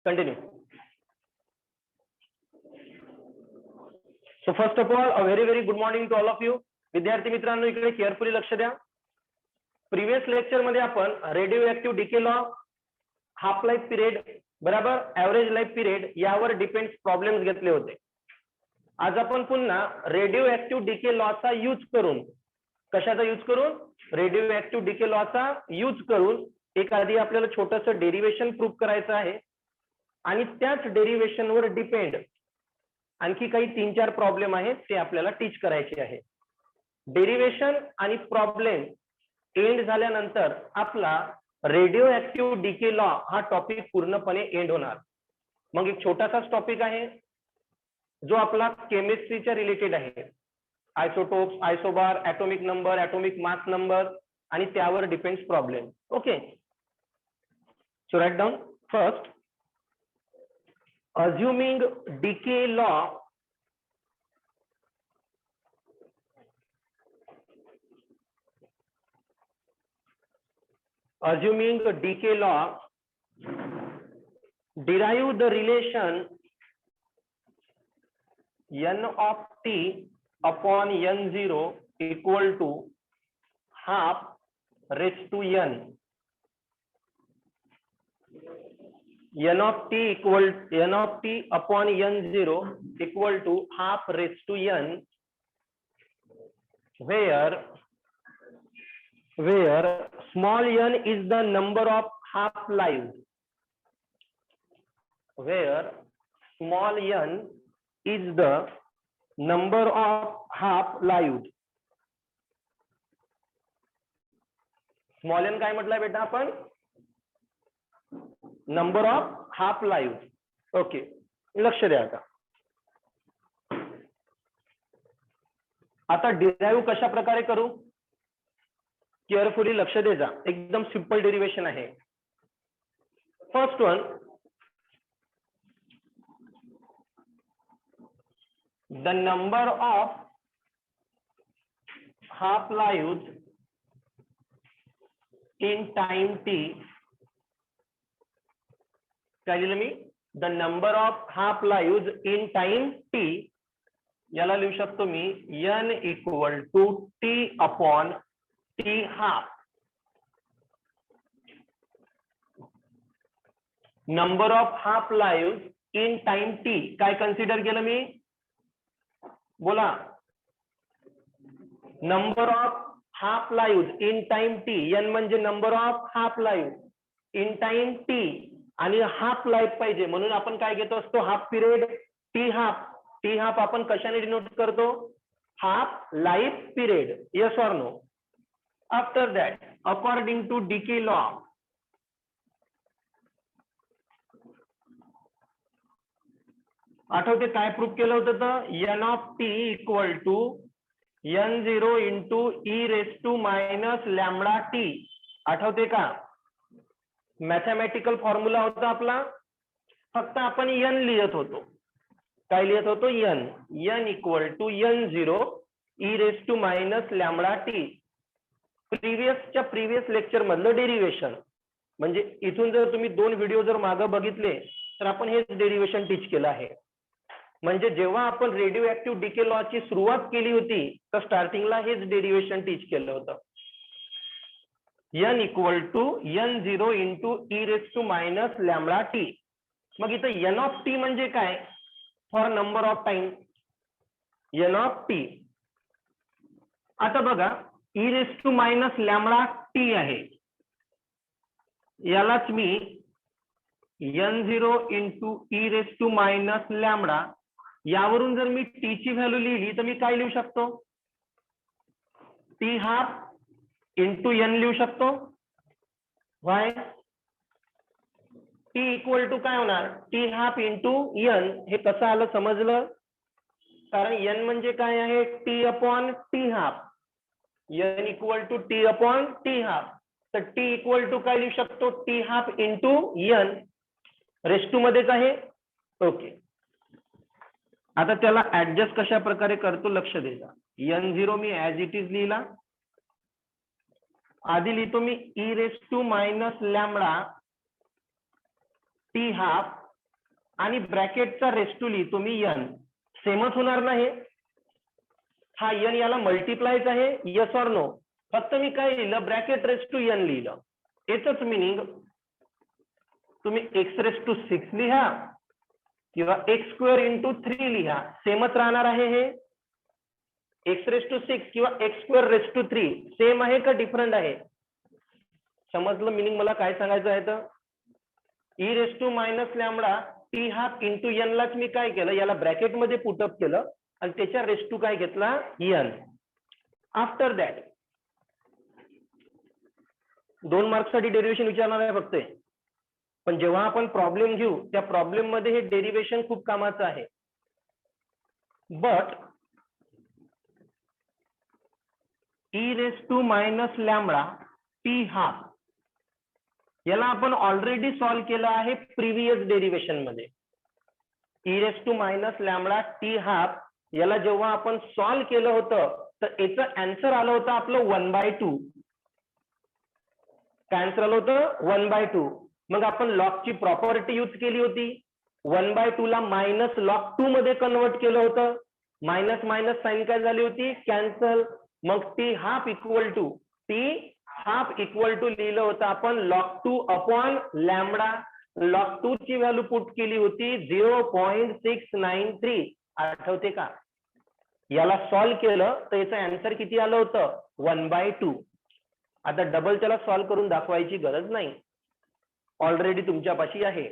Continue. So first of all a very good morning to all of you. विद्यार्थी मित्रांनो, इकडे carefully लक्ष द्या. प्रिव्हियस लेक्चर मध्ये आपण radio active decay law, half life period बरोबर ऍव्हरेज लाईफ पिरियड यावर डिपेंड प्रॉब्लेम्स घेतले होते. आज आपण पुन्हा रेडिओ ऍक्टिव्ह डिके लॉचा यूज करून, कशाचा यूज करून, रेडिओ ऍक्टिव्ह डिके लॉचा यूज करून एक आधी आपल्याला छोटंसं डेरिव्हेशन प्रूव्ह करायचं आहे आणि त्याच डेरिव्हेशनवर डिपेंड आणखी काही 3-4 प्रॉब्लेम आहेत ते आपल्याला टीच करायचे आहे. डेरिव्हेशन आणि प्रॉब्लेम एंड झाल्यानंतर आपला रेडिओ ऍक्टिव्ह डिके लॉ हा टॉपिक पूर्णपणे एंड होणार. मग एक छोटासाच टॉपिक आहे जो आपला केमिस्ट्रीच्या रिलेटेड आहे. Isotopes, isobar, atomic number, atomic mass number आणि त्यावर depends problem. Okay, so write down. First, assuming decay law derive the relation n of t upon n0 equal to half raised to n. n of t upon n0 equal to half raised to n, where small n is the number of half lives, where small n is the number of half lives. Small n काय म्हटलंय बेटा आपण? Number of half live. Okay, लक्ष द्या. आता derive कशा प्रकारे करू, केअरफुली लक्ष दे जा. एकदम सिंपल डेरिव्हेशन आहे. First one, the number of half live in time T. काय लिहिलं मी? The number of half live in time T. याला लिहू शकतो मी n equal to t upon t half. Number of half live in time T काय consider केलं मी? बोला. Number of half live in time T. n म्हणजे number of half live in time T आणि हाफ लाईफ पाहिजे म्हणून आपण काय घेतो असतो? Half period. T half. T half आपण कशाने डिनोट करतो? Half life period. Yes or no? After that, according to decay law, आठवते काय प्रूव्ह केलं होतं तर? N of T equal to n0 into E raise to minus lambda T. आठवते का? मॅथमॅटिकल फॉर्म्युला होता आपला. फक्त आपण n लिहित होतो. काय लिहित होतो? n equal to n0 E raise to minus lambda T. Previous lecture मधलं डेरिव्हेशन. म्हणजे इथून जर तुम्ही 2 व्हिडिओ जर मागं बघितले तर आपण हेच डेरिव्हेशन टीच केलं आहे. म्हणजे जेव्हा आपण रेडिओ ऍक्टिव्ह डिके लॉची सुरुवात केली होती तर स्टार्टिंगला हेच डेरिव्हेशन टीच केलं होतं. n equal to n0 into E raise to minus lambda T. मग इथं n ऑफ टी म्हणजे काय? For number of time. n of T. आता बघा, E raise to minus lambda T आहे. यालाच मी n0 into E raise to minus lambda, यावरून जर मी टी ची व्हॅल्यू लिहिली तर मी काय लिहू शकतो? टी हाफ इंटू n लिहू शकतो. वाय? टी इक्वल टू काय होणार? T half into n. हे कसं आलं समजलं? कारण n म्हणजे काय आहे? T upon T half. n equal to T upon T half. तर टी इक्वल टू काय लिहू शकतो? T half into n. Raise to मध्येच आहे. ओके, आता त्याला ऍडजस्ट कशा प्रकारे करतो लक्ष द्या. n0 me as it is लिहिला. आधी लिहितो मी E raise to minus lambda T half आणि ब्रॅकेटचा रेस टू लिहितो मी n, सेमच होणार नाही हा n याला मल्टिप्लायच आहे, यस ऑर नो? फक्त मी काय लिहिलं, ब्रॅकेट रेस टू n लिहिलं. याचंच मिनिंग तुम्ही x रेस टू 6 लिहा किंवा x स्क्वेअर इंटू 3 लिहा, सेमच राहणार आहे. हे x रेस टू 6 किंवा x square raise to 3 same आहे का डिफरंट आहे? समजलं मिनिंग मला काय सांगायचं आहे? तर e raise to minus lambda T half into n लाच मी काय केलं, याला ब्रॅकेट मध्ये पुटअप केलं आणि त्याच्या रेस टू काय घेतला, n. आफ्टर दॅट 2 मार्क्ससाठी डेरिव्हेशन विचारणार आहे फक्त, पण जेव्हा आपण प्रॉब्लेम घेऊ त्या प्रॉब्लेम मध्ये हे डेरिव्हेशन खूप कामाचं आहे. But e raise to minus lambda T half याला आपण ऑलरेडी सॉल्व्ह केलं आहे प्रिव्हियस डेरिव्हेशन मध्ये. e raise to minus lambda T half याला जेव्हा आपण सॉल्व्ह केलं होतं तर याचं आन्सर आलं होतं आपलं 1/2. काय आन्सर आलं होतं? 1/2. मग आपण लॉगची प्रॉपर्टी यूज केली होती, 1/2 ला मायनस लॉग 2 मध्ये कन्वर्ट केलं होतं, मायनस मायनस साइन काय झाली होती, कॅन्सल. मग टी हाफ इक्वल टू लिहिलं होतं आपण लॉग 2 अपॉन लॅमडा. लॉग 2 ची व्हॅल्यू पुट केली होती 0.693. आठवते का? याला सॉल्व्ह केलं तर याचं आन्सर किती आलं होतं, 1/2. आता डबल त्याला सॉल्व्ह करून दाखवायची गरज नाही, ऑलरेडी तुमच्यापाशी आहे.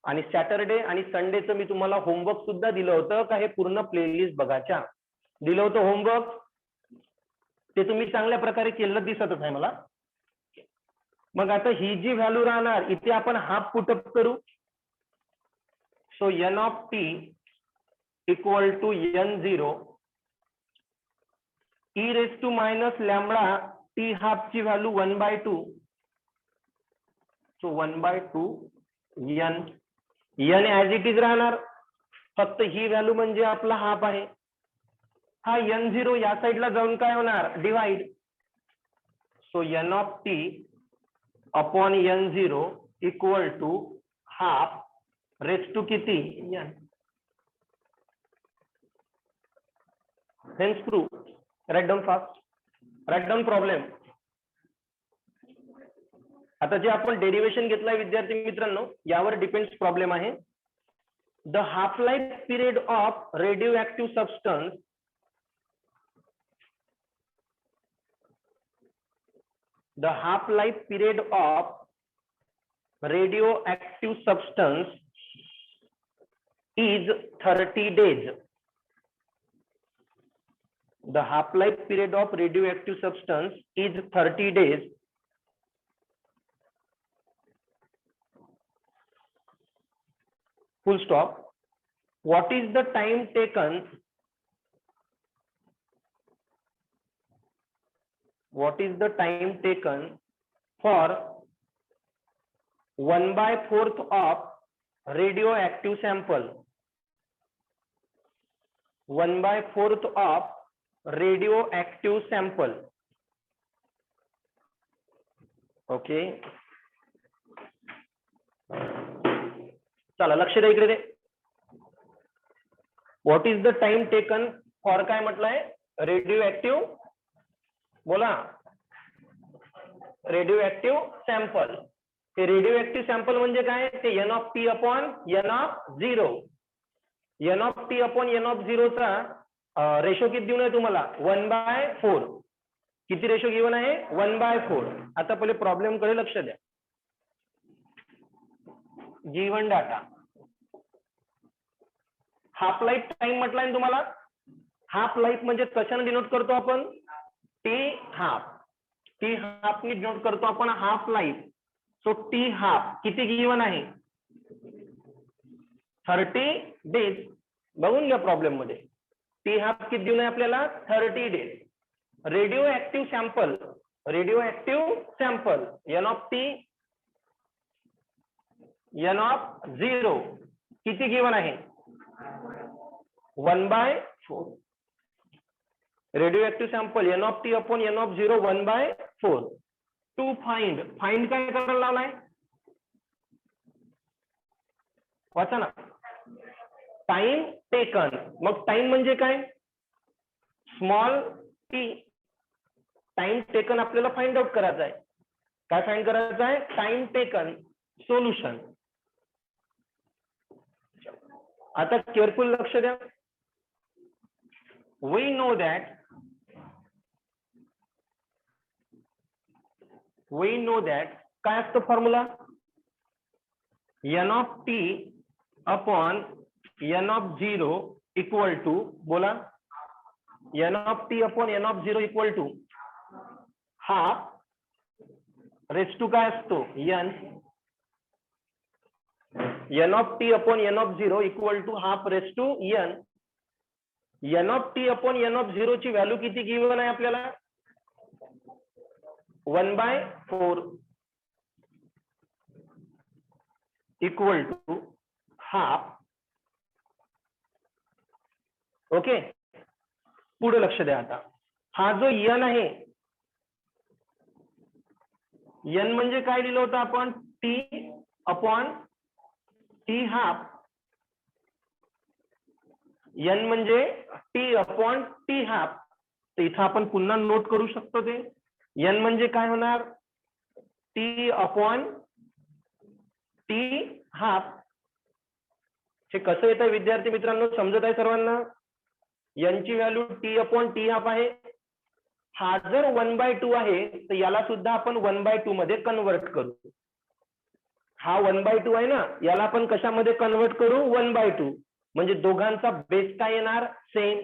आणि सॅटरडे आणि संडेचं मी तुम्हाला होमवर्क सुद्धा दिलं होतं का हे पूर्ण प्लेलिस्ट बघायच्या, दिलं होतं होमवर्क, ते तुम्ही चांगल्या प्रकारे केलं दिसतच आहे मला. मग आता ही जी व्हॅल्यू राहणार इथे आपण हाफ पुटअप करू. So n of T equal to n0 e raise to minus lambda T half ची value 1/2. So 1/2 n as it is राहणार, फक्त ही व्हॅल्यू म्हणजे आपला हाफ आहे. हा n0 या साईडला जाऊन काय होणार, divide. So n of T upon n0 equal to half raise to किती, n. Hence proof. Write down fast. Write down problem. आता जे आपण डेरिव्हेशन घेतलाय विद्यार्थी मित्रांनो, यावर डिपेंड्स प्रॉब्लेम आहे. The half life period of radio active substance is 30 days. The half-life period of radioactive substance is 30 days. Full stop. What is the time taken? What is the time taken for 1/4 of radioactive sample? 1/4 of radioactive sample. Okay, चला लक्ष द्या इकडे. What is the time taken for काय म्हटलंय, radio active, बोला, radio active sample. ते radio active sample म्हणजे काय, ते n of T upon n of 0. n of T upon n of 0 चा रेशो किती देऊन आहे तुम्हाला, 1/4. किती रेशो गिवन आहे, 1/4. आता पहिले प्रॉब्लेम कडे लक्ष द्या. Given data, half life time म्हटलाय ना तुम्हाला. हाफ लाईफ म्हणजे कशाने डिनोट करतो आपण, टी हाफ. टी हाफ ने डिनोट करतो आपण half life. So T half किती गिवन आहे, 30 डेज. बघून घ्या प्रॉब्लेम मध्ये, टी हाफ किती देऊन आहे आपल्याला, 30 days. Radio active sample n of T n of 0 किती गिवन आहे, 1/4. Radio active sample n of T upon n of 0 1/4. To find काय करायला लावलाय, वाचा ना. टाइम टेकन, मग टाइम म्हणजे काय, स्मॉल टी. टाइम टेकन आपल्याला फाइंड आउट करायचं आहे. काय फाइंड करायचं आहे, टाइम टेकन सोल्युशन. आता केअरफुल लक्ष द्या. वी नो दॅट काय असतं formula, N of T upon N of zero equal to, बोला, N of T upon N of zero equal to half raise to काय असतो, N of T upon N of zero equal to half raise to N. N of T upon N of zero ची value किती given आहे आपल्याला, 1/4 equal to half. Okay, पुढे लक्ष द्या. आता हा जो एन आहे, एन म्हणजे काय लिहिलं होतं आपण, T upon T half. N म्हणजे टी अपॉन टी हाफ. तर इथं आपण पुन्हा नोट करू शकतो ते. एन म्हणजे काय होणार, टी अपॉन टी हाफ. हे कसं येतं विद्यार्थी मित्रांनो, समजत आहे सर्वांना. यांची value T upon T half आहे. हा जर 1/2 आहे तर याला सुद्धा आपण 1/2 मध्ये कन्वर्ट करू. हा 1/2 आहे ना, याला आपण कशामध्ये कन्वर्ट करू, 1/2. म्हणजे दोघांचा बेस काय येणार, सेम.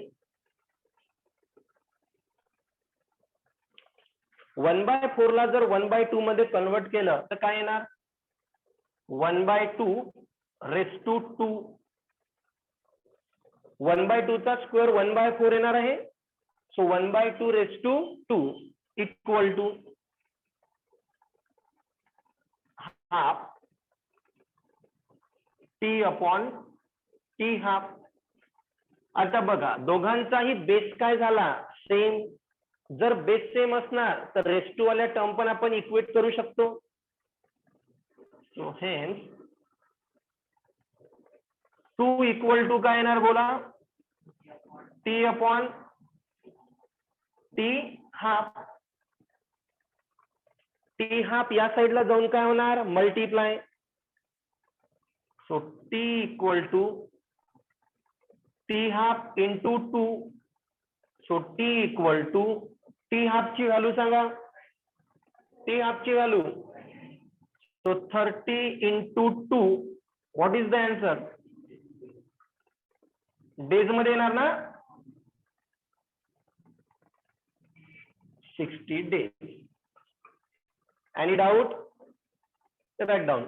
1/4 ला जर 1/2 मध्ये कन्वर्ट केलं तर काय येणार, 1/2 रेस टू 2. 1/2 चा स्क्वेअर 1/4 येणार आहे. So 1/2 raise to 2 equal to half T upon T half. आता बघा, दोघांचाही बेस काय झाला, सेम. जर बेस सेम असणार तर रेस टू वाल्या टर्म पण आपण इक्वेट करू शकतो. सो हेन्स 2 इक्वल टू काय येणार, बोला, T upon T half. T half या साईडला जाऊन काय होणार, multiply. So T equal to T half into 2. So T equal to, T half ची व्हॅल्यू सांगा, टी हाफ ची value. So 30 into 2, what is the answer, days मध्ये येणार ना, 60 days. Any doubt? Write down.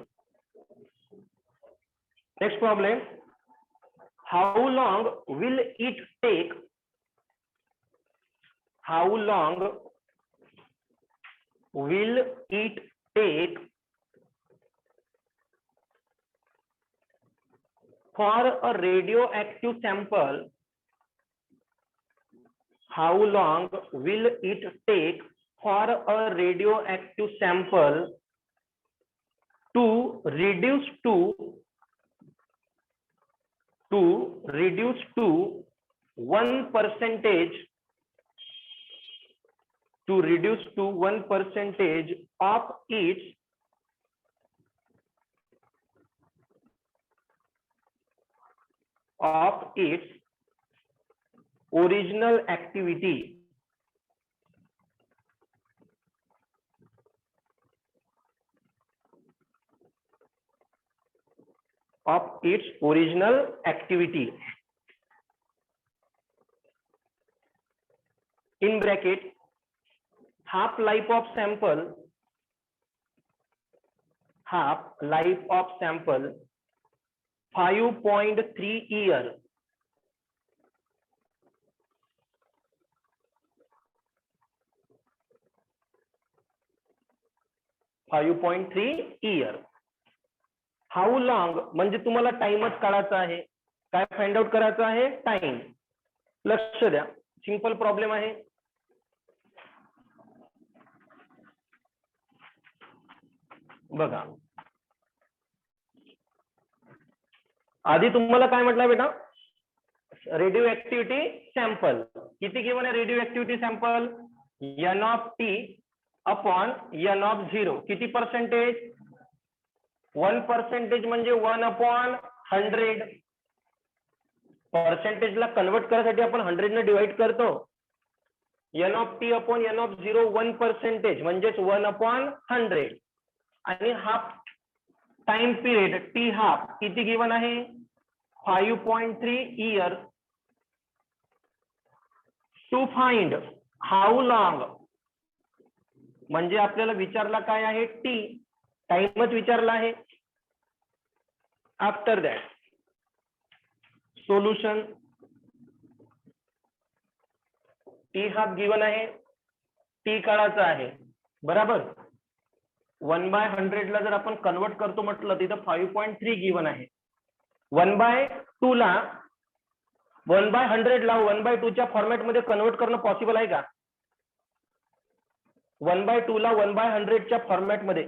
Next problem. How long will it take? How long will it take for a radioactive sample? How long will it take for a radioactive sample to reduce to 1%, to reduce to 1% of its original activity? Of its original activity. In bracket, half life of sample 5.3 year. How long म्हणजे तुम्हाला टाइमच काढायचा आहे. काय find out करायचं आहे, time. लक्ष द्या, सिंपल प्रॉब्लेम आहे. बघा, आधी तुम्हाला काय म्हटलं बेटा, रेडिओ ऍक्टिव्हिटी सॅम्पल किती गिवन आहे, radio activity sample N of T upon N of 0 किती पर्सेंटेज, 1% म्हणजे 1/100. पर्सेंटेजला कन्वर्ट करायसाठी आपण 100 ने डिवाइड करतो. N of T upon N of 0 1% म्हणजेच 1/100. आणि half time period T half किती गिवन आहे, 5.3 years. To find how long म्हणजे आपल्याला विचारला काय आहे, टी टाइमच विचारला आहे. After that solution, T half given आहे, टी काढायचा आहे बरोबर. 1/100 ला जर आपण कन्वर्ट करतो म्हटलं तिथं 5.3 गिवन आहे. 1/2 ला 1/100 ला 1/2 च्या फॉर्मॅट मध्ये कन्वर्ट करणं पॉसिबल आहे का, 1/2 ला 1/100 च्या फॉर्मॅट मध्ये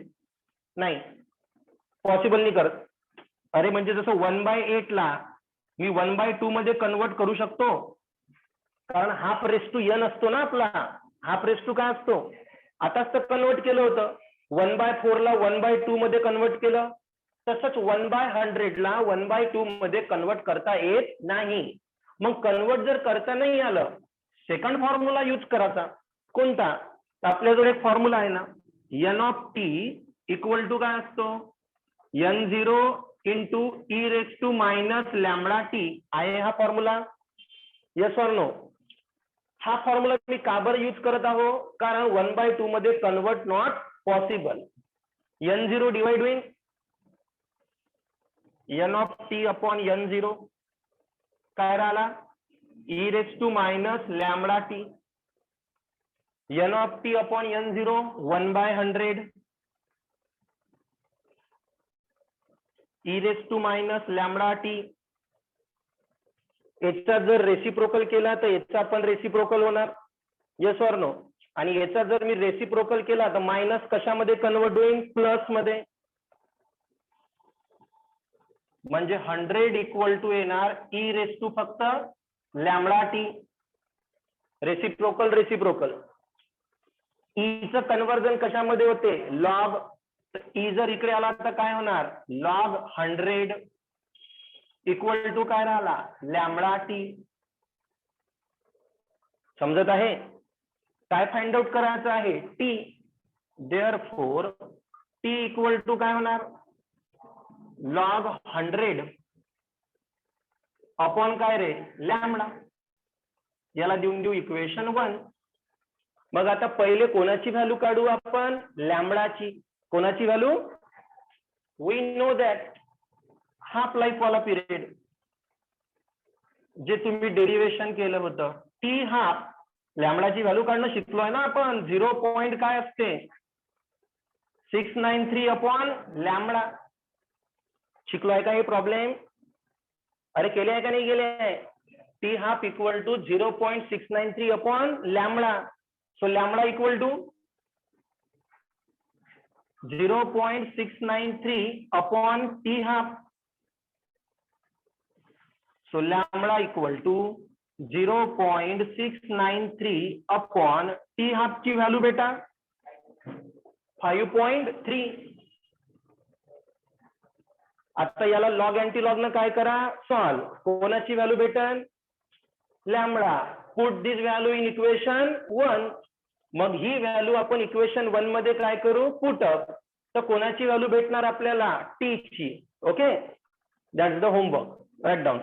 नाही पॉसिबल नाही करत. अरे म्हणजे जसं 1/8 ला मी 1/2 मध्ये कन्वर्ट करू शकतो, कारण हाफ रेस टू एन असतो ना आपला, हाफ रेस टू काय असतो, आताच तर कन्वर्ट केलं होतं. 1/4 ला 1/2 मध्ये कन्वर्ट केलं, तसंच 1/100 ला 1/2 मध्ये कन्वर्ट करता येत नाही. मग कन्वर्ट जर करता नाही आलं, सेकंड फॉर्म्युला यूज करायचा. कोणता, आपल्याजवळ एक फॉर्म्युला आहे ना, N of T equal to काय असतो, n0 into E raise to minus lambda T आहे हा फॉर्म्युला. Yes or no. हा फॉर्म्युला मी का बरं यूज करत आहो, कारण 1/2 मध्ये convert not possible. n0 divide होईल N of T upon n0 काय राहिला, E raise to minus lambda T. N of T upon n0 1/100 E raise to minus lambda T. याचा जर रेसिप्रोकल केला तर याचा पण रेसिप्रोकल होणार. Yes or no. आणि याचा जर मी रेसिप्रोकल केला तर मायनस कशामध्ये कन्वर्ट होईल, प्लस मध्ये. म्हणजे 100 इक्वल टू येणार ई रेस टू फक्त लॅमडा टी. Reciprocal reciprocal. ईचं कन्वर्जन कशामध्ये होते, लॉग. ई जर इकडे आला तर काय होणार, लॉग 100 इक्वल टू काय राहिला, लॅमडा टी. समजत आहे. काय फाइंड आउट करायचं आहे, T. Therefore T equal to काय होणार, लॉग 100 अपॉन काय रे, लॅमडा. याला देऊन देऊ इक्वेशन 1. मग आता पहिले कोणाची व्हॅल्यू काढू आपण, लॅमडाची. कोणाची value, we know that half life वाला पिरियड जे तुम्ही डेरिव्हेशन केलं होतं, टी हाफ लॅमडाची व्हॅल्यू काढणं शिकलोय ना आपण. 0 पॉइंट काय असते, 693 अपॉन लॅमडा. शिकलोय का हे प्रॉब्लेम, अरे केले आहे का नाही गेले आहे. T half equal to 0.693 upon lambda. So lambda equal to 0.693 upon t half. So lambda equal to 0.693 upon t half की व्हॅल्यू बेटा 5.3. आता याला लॉग अँटी लॉग न काय करा, सॉल्व. कोणाची व्हॅल्यू भेटन, lambda. Put this value in equation 1. मग ही व्हॅल्यू आपण इक्वेशन 1 मध्ये काय करू, पुट अप. तर कोणाची व्हॅल्यू भेटणार आपल्याला, टी ची. Okay, that's the homework. Write down.